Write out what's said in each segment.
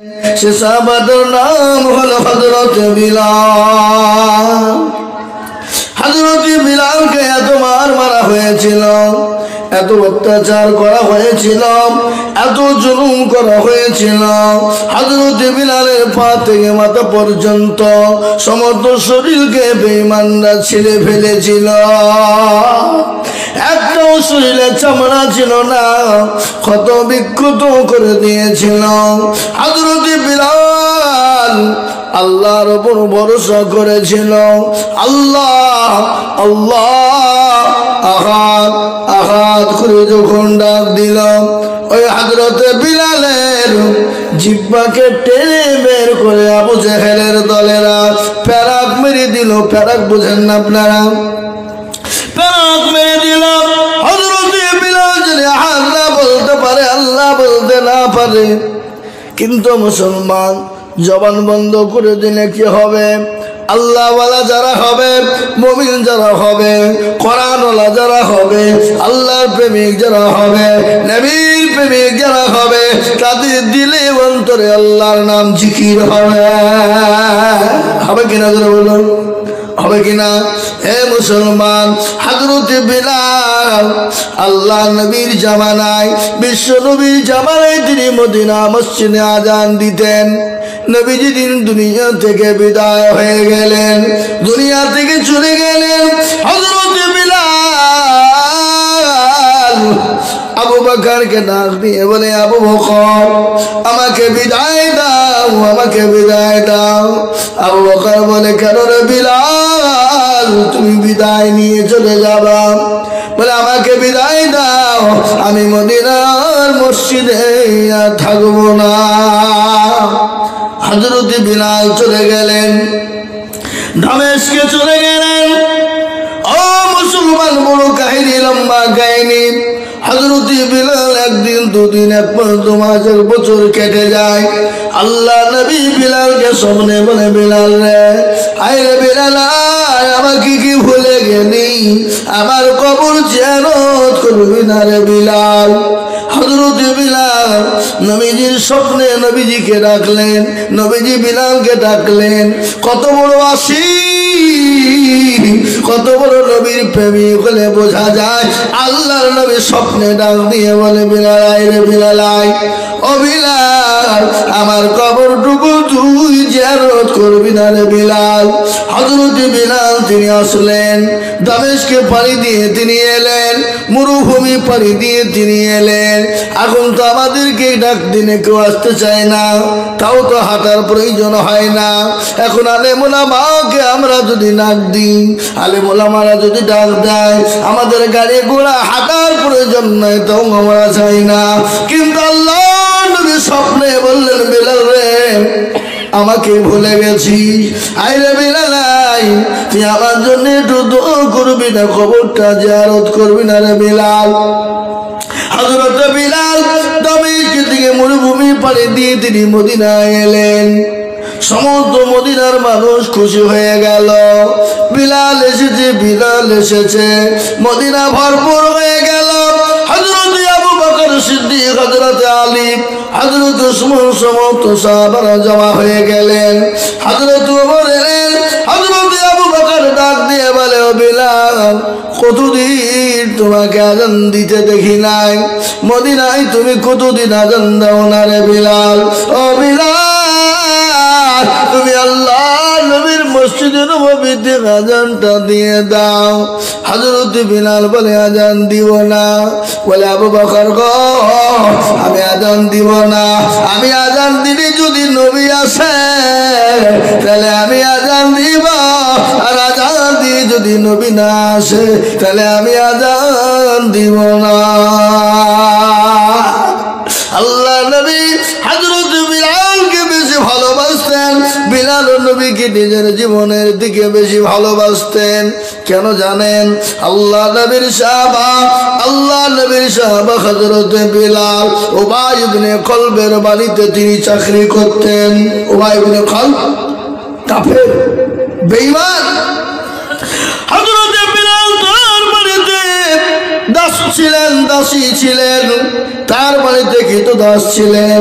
সে সাহাবাদের নাম হলো হযরত বিলাল। হযরত বিলালকে এত মারা হয়েছিল, এত অত্যাচার করা হয়েছিল, এত জুলুম করা হয়েছিল। হযরত বিলালের পা থেকে মাথা পর্যন্ত সমস্ত শরীরকে বেঈমানরা ছিঁড়ে ফেলেছিল। একটাও শরীরে চামড়া ছিল না, ক্ষত বিক্ষত করে দিয়েছিল। হযরত বিলাল আল্লাহর উপর ভরসা করেছিল। আল্লাহ আল্লাহ আহাদ আহাদ করে যখন ডাক দিল, ওই হযরত বিলালের জিহ্বাকে টেনে বের করে আবু জেহেলের দলেরা প্যারাক মেরে দিল। প্যারাক বুঝেন না আপনারা? প্যারাক মেরে দিল। হযরত বিলাল যদি আল্লাহ বলতে পারে, আল্লাহ বলতে না পারে, কিন্তু মুসলমান জবান বন্ধ করে দিলে কি হবে? আল্লাহওয়ালা যারা হবে, মুমিন যারা হবে, কোরআনওয়ালা যারা হবে, আল্লাহর প্রেমিক যারা হবে, নবীর প্রেমিক যারা হবে, তাদের দিলে অন্তরে আল্লাহর নাম জিকির হবে। হবে কিনা যারা বলুন? হবে কিনা? হে মুসলমান, হযরত বিলাল আল্লাহ নবীর জামানায়, বিশ্ব নবীর জামানায় তিনি মদিনা মসজিদে আজান দিতেন। নবীজি দিন দুনিয়া থেকে বিদায় হয়ে গেলেন, দুনিয়া থেকে চলে গেলেন। হযরত বিলাল আবু বকরকে ডাক দিয়ে বলে, আবু বকর আমাকে বিদায় দাও, আমাকে বিদায় দাও। আবু বকর বলে, কেন রে বিলাল, তুমি বিদায় নিয়ে চলে যাবা? বলে, আমাকে বিদায় দাও, আমি মদিনার মসজিদে আর থাকবো না। হযরত বিলাল চলে গেলেন, দামেস্কে চলে গেলেন। ও মুসলমান, বড় কাহিনী, লম্বা কাহিনী। হযরত বিলাল একদিন, দুদিন, 1 মাস, 1 বছর কেটে যায়। আল্লাহ নবী বিলালকে স্বপ্নে বলে, বিলাল রে, আয় রে বিলাল, আমাকে কি ভুলে গেলি? আমার কবর জিয়ারত করবি না রে বিলাল? হযরত বিলাল নবীজির স্বপ্নে নবীজিকে ডাকলেন, নবীজি বিলালকে ডাকলেন। কত বড় আশিক, কত বড় নবীর প্রেমিক হলে বোঝা যায়। আল্লাহর নবী স্বপ্নে ডাক দিয়ে বলে, বিলাল আয় রে বিলাল আয়। ও বিলাল, আমার কবরটুকু তুই জিয়ারত করবি না রে বিলাল? হযরত বিলাল তিনি আসলেন, দামেস্কে পাড়ি দিয়ে তিনি এলেন, মরুভূমি পাড়ি দিয়ে তিনি এলেন। এখন তো আমাদেরকে ডাক দিনে কেউ আসতে চায় না, তাও তো হাঁটার প্রয়োজন হয় না। এখন আলেম ওলামাকে আমরা যদি ডাক দিই, আলেম ওলামারা যদি ডাক দেয়, আমাদের গাড়ি ঘোড়া হাঁটার প্রয়োজন নাই, তাও আমরা চাই না। কিন্তু আল্লাহ নবী স্বপ্নে বললেন, বিলাল রে, আমাকে ভুলে গেছি, আয় রে বিলাল আয়, তুই আমার জন্য একটু দোয়া করবি না? কবরটা জিয়ারত করবি না রে বিলাল? হযরত বিলাল দামেস্ক থেকে মরুভূমি পাড়ি দিয়ে তিনি মদিনায় এলেন। সমস্ত মদিনার মানুষ খুশি হয়ে গেল, বিলাল এসেছে, বিলাল এসেছে। মদিনা ভরপুর হয়ে গেল। হযরত আবু বকর সিদ্দিক, হযরত আলী, হযরত উসমান, সমস্ত সাহাবারা জমা হয়ে গেলেন। হযরত ওমর এলেন। হযরত আবু বকর ডাক দিয়ে বলে, ও বিলাল, কতদিন তোমাকে আজান দিতে দেখি নাই, মদিনায় তুমি কতদিন আজান দাও না রে বিলাল? ও বিলাল, তুমি আল্লাহ নবীর মসজিদে নববীতে আজানটা দিয়ে দাও। হযরত বিলাল বলে, আজান দিব না। বলে, আবু বকর গো, আমি আজান দিব না। আমি আজান দিলে যদি নবী আসে, তাহলে আমি আজান দিব, আর আজান দিয়ে যদি নবী না আসে, তাহলে আমি আজান দিব না। আল্লাহ নবী হযরত বিলালকে বেশি ভালোবাসতেন। বিলাল নবীকে নিজের জীবনের দিকে বেশি ভালোবাসতেন। কেন জানেন? আল্লাহ নবীর সাহাবা হযরত বিলাল উবাই ইবনে খলবের বাড়িতে তিনি চাকরি করতেন। উবাই ইবনে খলব কাফের, বেঈমান। হযরত বিলাল তার বাড়িতে দাস ছিলেন, দাসী ছিলেন, তার বাড়িতে কৃতদাস ছিলেন।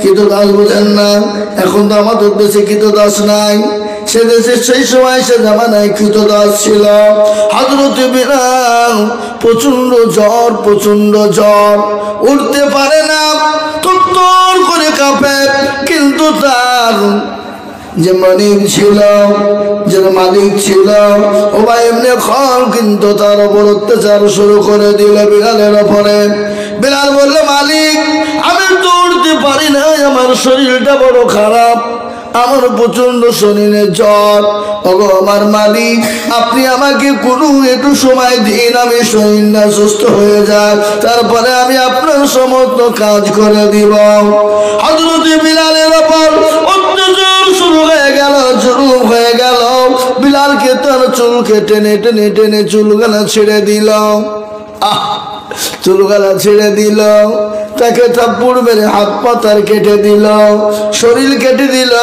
কৃতদাস বোঝেন না? এখন তো আমাদের দেশে কৃতদাস নাই, সে দেশে সেই সময় সে জামানায় কৃতদাস ছিল। হযরত বিলাল প্রচন্ড জ্বর, প্রচন্ড জ্বর, উঠতে পারে না, তরতর করে কাঁপে। কিন্তু তার যে মালিক ছিল, যে মালিক ছিল ওবা এমনি খান, কিন্তু তার উপর অত্যাচার শুরু করে দিল বিলালের উপরে। বিলাল বলল, মালিক আমি তো উঠতে পারি না, আমার শরীরটা বড় খারাপ, আমার প্রচন্ড শরীরে জ্বর। ওগো আমার মালিক, আপনি আমাকে কোনো একটু সময় দিন, আমি শরীরটা সুস্থ হয়ে যায়, তারপরে আমি আপনার সমস্ত কাজ করে দিব। হযরত বিলালের উপর অত্যাচার শুরু হয়ে গেল, জুলুম হয়ে গেল। বিলালকে তার চুলকে টেনে টেনে টেনে চুলগুলা ছেড়ে দিল। চুলগুলা ছেড়ে দিল, তাকে থাপ্পড় মেরে হাত পা তার কেটে দিল, শরীর কেটে দিল,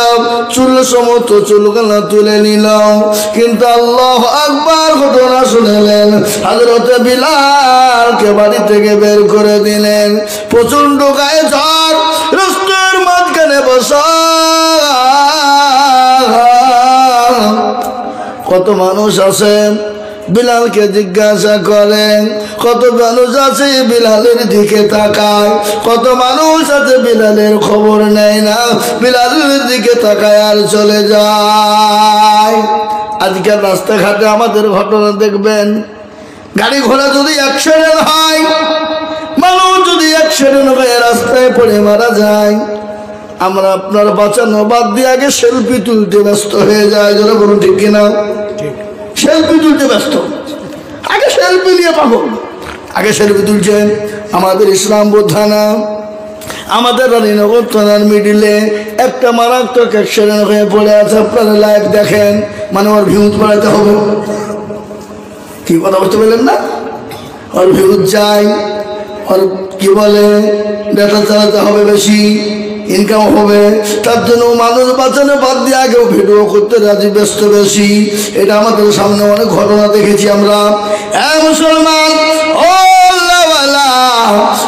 চুল সমস্ত চুলগুলা তুলে নিল। কিন্তু আল্লাহু আকবার ঘটনা শুনলেন, হযরত বিলালকে বাড়ি থেকে বের করে দিলেন। প্রচন্ড গায়ে জ্বর, রাস্তার মাঝখানে বসা। কত মানুষ আছে বিলালকে জিজ্ঞাসা করেন, কত মানুষ আছে বিলালের দিকে তাকায়, কত মানুষ আছে বিলালের খবর নেয় না, বিলালের দিকে তাকায় আর চলে যায়। আজকাল রাস্তাঘাটে আমাদের ঘটনা দেখবেন, গাড়ি ঘোড়া যদি অ্যাক্সিডেন্ট হয়, মানুষ যদি অ্যাক্সিডেন্ট হয়ে রাস্তায় পড়ে মারা যায়, আমরা আপনার বাঁচানো বাদ দিয়ে আগে সেলফি তুলতে ব্যস্ত হয়ে যায়। যেন বলুন ঠিক কিনা? সেলফি তুলতে ব্যস্ত, আগে সেলফি নিয়ে পাবো, আগে সেলফি তুলছেন। আমাদের ইসলাম বোধানা, আমাদের রানীনগর থানার মিডিলে একটা মারাত্মক অ্যাক্সিডেন্ট হয়ে পড়ে আছে, আপনারা লাইভ দেখেন। মানে ওর ভিউজ বাড়াতে হবে, কি কথা বুঝতে পারলেন না? ওর ভিউজ চাই, ওর কি বলে ডেটা চালাতে হবে, বেশি ইনকাম হবে, তার জন্য মানুষ বাঁচানো বাদ দিয়ে আগেও ভিডিও করতে রাজি, ব্যস্ত বেশি। এটা আমাদের সামনে অনেক ঘটনা দেখেছি আমরা। মুসলমান ও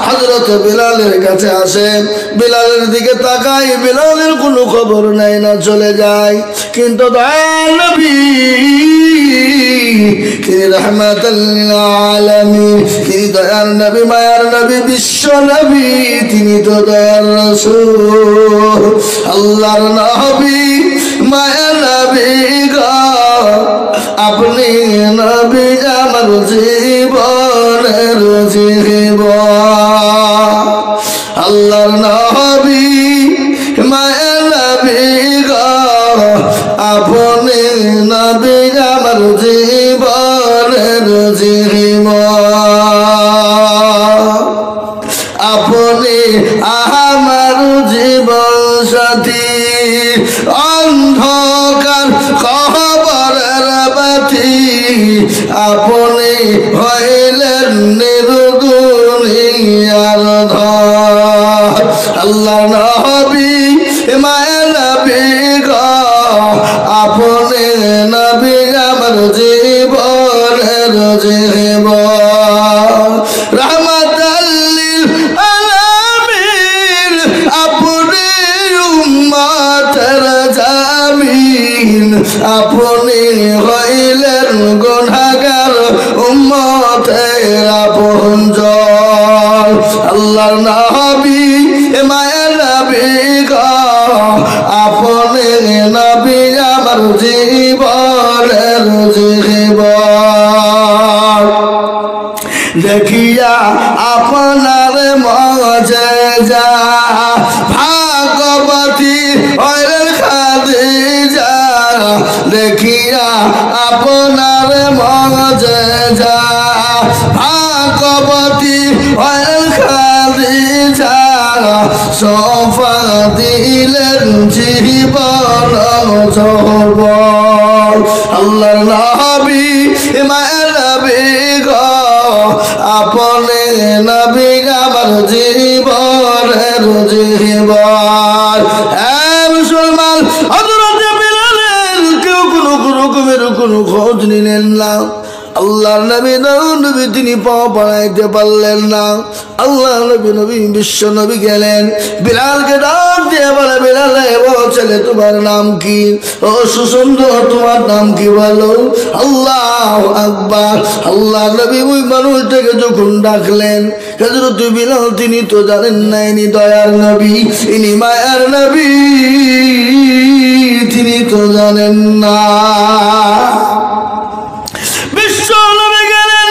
হযরত বিলালের কাছে আসে, বিলালের দিকে তাকাই, বিলালের কোনো খবর নাই না, চলে যায়। কিন্তু দয়াল নবী, তিনি রাহমাতাল লিল আলামিন, তিনি দয়ার নবী, মায়ার নবী, বিশ্ব নবী, তিনি তো দয়ার রাসূল, আল্লাহর নবী, মায়ার নবী গো, আপনি নবী আমার জীবনের জীবন। আল্লাহর নবী, মায়ার নবী গো, আপনি নবী আমার জীবনের জীবন। আপনি আমার জীবন সাথী, অন্ধকার কবরের বাতি, আপনি হইলেন নির্দুনিয়ার ধর। আল্লাহ নবী, মায়া নবী গো, আপনি নবী আমার জীবনের জীবন। রাহমাতাল লিল আলামিন, আপনি উম্মতের জামিন, আপনি হইলেন গুনাহগার উম্মতের আপনজন। আল্লাহর নবী, মায়ার নবী গো, আপনি নবী আমার জীবনের জীবন। দেখিয়া আপনার মজেজা, ভাগবতী হইলেন খাদিজা, দেখিয়া আপনার মজেজা, ভাগবতী হইলেন খাদিজা, সোফা দিলেন জীবন যৌবন। আল্লাহর নবী, মায়ার নবী গো, আপনি নবী আমার জীবনের জীবন। মুসলমান, হযরত বিলালের কেউ কোনো রকমের কোনো খোঁজ নিলেন না। আল্লাহর নবী তিনি পা বাড়াইতে পারলেন না। আল্লাহর নবী বিশ্ব নবী গেলেন, বিলালকে ডাক দিয়ে বলে, বিলাল ও ছেলে তোমার নাম কি? ও সুসুন্দর তোমার নাম কি বলো? আল্লাহু আকবার। আল্লাহর নবী ওই মানুষটাকে যখন ডাকলেন, হযরত বিলাল তিনি তো জানেন না ইনি দয়ার নবী, ইনি মায়ার নবী, তিনি তো জানেন না। বিশ্ব নবী গেলেন,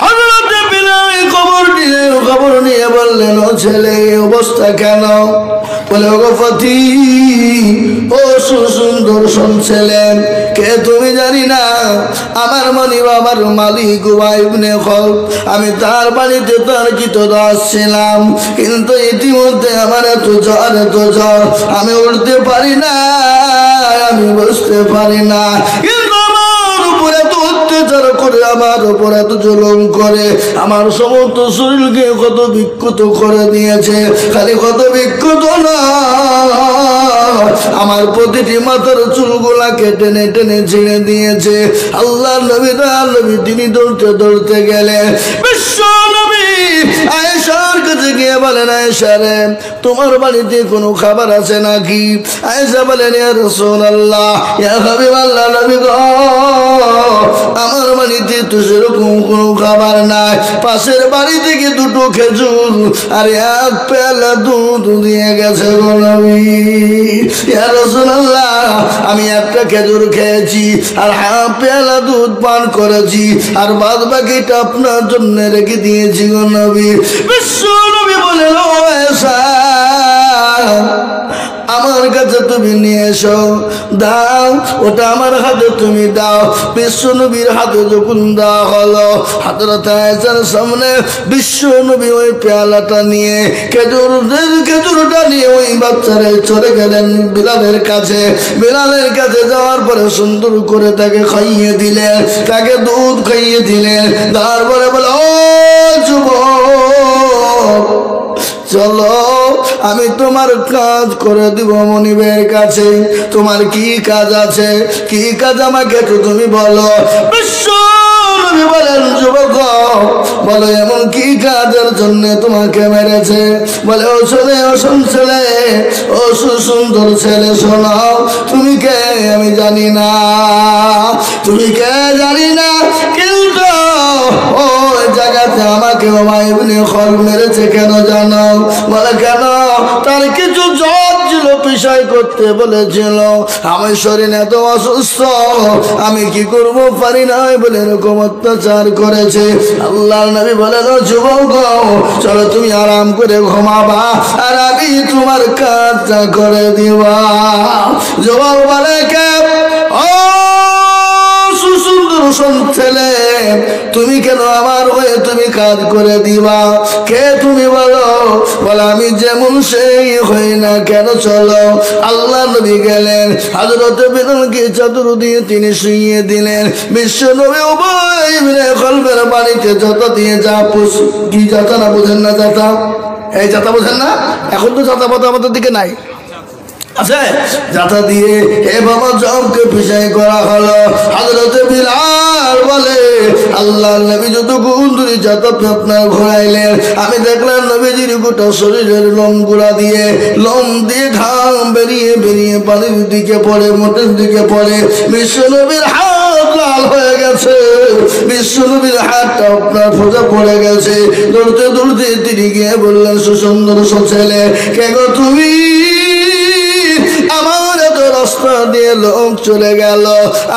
হযরত বিলাল খবর নিয়ে বললেন, ও ছেলে অবস্থা কেন? বলে, ওগো ফতি, ও সুন্দর শুনছিলেন কে তুমি জানি না? আমার মনি বাবার মালিক ইবনে খলফ, আমি তার বাড়িতে তার কৃতদাস ছিলাম, কিন্তু ইতিমধ্যে আমার এত জ্বর আমি উঠতে পারি না, আমি বসতে পারি না, কিন্তু আমার উপরে তো অত্যাচার করে, আমার উপর এত জুলুম করে, আমার সমস্ত শরীরকে কত বিক্ষত করে দিয়েছে। খালি কত বিক্ষত না, আমার প্রতিটি মাথার চুলগুলাকে টেনে টেনে ছিঁড়ে দিয়েছে। আল্লাহর নবী তিনি দৌড়তে গেলেন। বিশ্ব নবী আয়েশার কাছে গিয়ে বলেন, আয়েশা রে, তোমার বাড়িতে কোনো খাবার আছে নাকি? আয়েশা বলেন, ইয়া রাসূলুল্লাহ, ইয়া হাবিবাল্লাহ, নবী গো, আমার বাড়িতে তো সেরকম কোনো খাবার নাই, পাশের বাড়ি থেকে দুটো খেজুর আর এক পেয়ালা দুধ দিয়ে গেছে গো নবী। ইয়া রাসূলুল্লাহ, আমি একটা খেজুর খেয়েছি আর হাফ পেয়ালা দুধ পান করেছি, আর বাদ বাকিটা আপনার জন্য রেখে দিয়েছি গো নবী। বিশ্ব নবী বলেন, ও আয়েশা, আমার কাছে তুমি নিয়ে এসো, দাও, ওটা আমার হাতে তুমি দাও। বিশ্ব নবীর হাতে যখন দেওয়া হলো, হযরত আয়েশার সামনে বিশ্ব নবী ওই পেয়ালাটা নিয়ে, খেজুরটা নিয়ে ওই বাচ্চারে চলে গেলেন বিলালের কাছে। বিলালের কাছে যাওয়ার পরে সুন্দর করে তাকে খাইয়ে দিলেন, তাকে দুধ খাইয়ে দিলেন। তারপরে বলে, ও যুবক, চলো আমি তোমার কাজ করে দিব মনিবের কাছে। তোমার কি কাজ আছে? কি কাজ আমাকে একটু তুমি বলো। বিশ্ব নবী বলেন, যুবক বলো, এমন কি কাজের জন্য তোমাকে মেরেছে? বলে, ও ছেলে, ও ছেলে, ও সুন্দর ছেলে, শোনো, তুমি কে আমি জানি না, তুমি কে জানি না, কিন্তু ওই জায়গাতে আমাকে ওমাই ইবনে খলফ মেরেছে কেন জানো? বলে, কেন? তার কিছু জ্বর ছিল, বিষয় করতে বলেছিল, আমার শরীর এত অসুস্থ, আমি কি করবো পারি না বলে এরকম অত্যাচার করেছে। আল্লাহর নবী বলেন, যুবক চলো তুমি আরাম করে ঘুমাবা, আর আমি তোমার কাজটা করে দিবা। যুবক বলে, কে? ও সুন্দর ছেলে, তুমি কেন আমার হয়ে তুমি কাজ করে দিবা? কে তুমি বলো? বলে, আমি যেমন সেই হই না কেন, চলো। আল্লাহ নবী গেলেন, হযরত বিলালকে চাদর দিয়ে তিনি শুইয়ে দিলেন। বিশ্ব নবী উবাই ইবনে খলফের বাড়িতে যাতা দিয়ে কি যাতা না বোঝেন না? যাতা, এই যাতা বোঝেন না? এখন তো যাতা পাতা আমাদের দিকে নাই, আছে যাতা দিয়ে হে বাবা জবকে পিছাই করা হলো। হযরত বিলাল বলে, আল্লাহর নবী যতক্ষণ ধরে যাতা আপনার ঘোরাইলেন, আমি দেখলাম নবীজির গোটা শরীরের লোমগুলা দিয়ে ঘাম বেরিয়ে বেরিয়ে পানির দিকে পড়ে, মোটের দিকে পড়ে। বিশ্ব নবীর হাত লাল হয়ে গেছে, বিশ্ব নবীর হাতটা আপনার ফোঁজা পড়ে গেছে। দৌড়তে তিনি গিয়ে বললেন, সুন্দর ছেলে, কে গো তুমি? আমার এত রাস্তা দিয়ে লোক চলে গেল,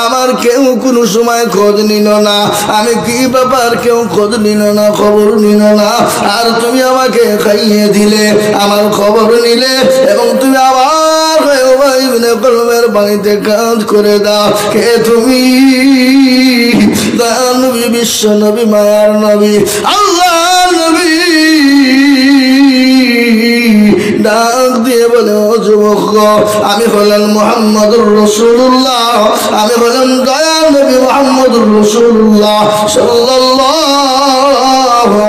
আমার কেউ কোনো সময় খোঁজ নিল না, আমি কি ব্যাপার, কেউ খোঁজ নিল না, খবর নিল না, আর তুমি আমাকে খাইয়ে দিলে, আমার খবর নিলে, এবং তুমি আবার উবাই ইবনে খলফের বাড়িতে কাজ করে দাও। কে তুমি? দয়ার নবী, বিশ্ব নবী, মায়ার নবী, আল্লাহর নবী ডাক দিয়ে বলে, ও যুবক, আমি হলেন মুহাম্মদুর রাসূলুল্লাহ, আমি হলেন দয়ার নবী মুহাম্মদুর রাসূলুল্লাহ সাল্লাল্লাহু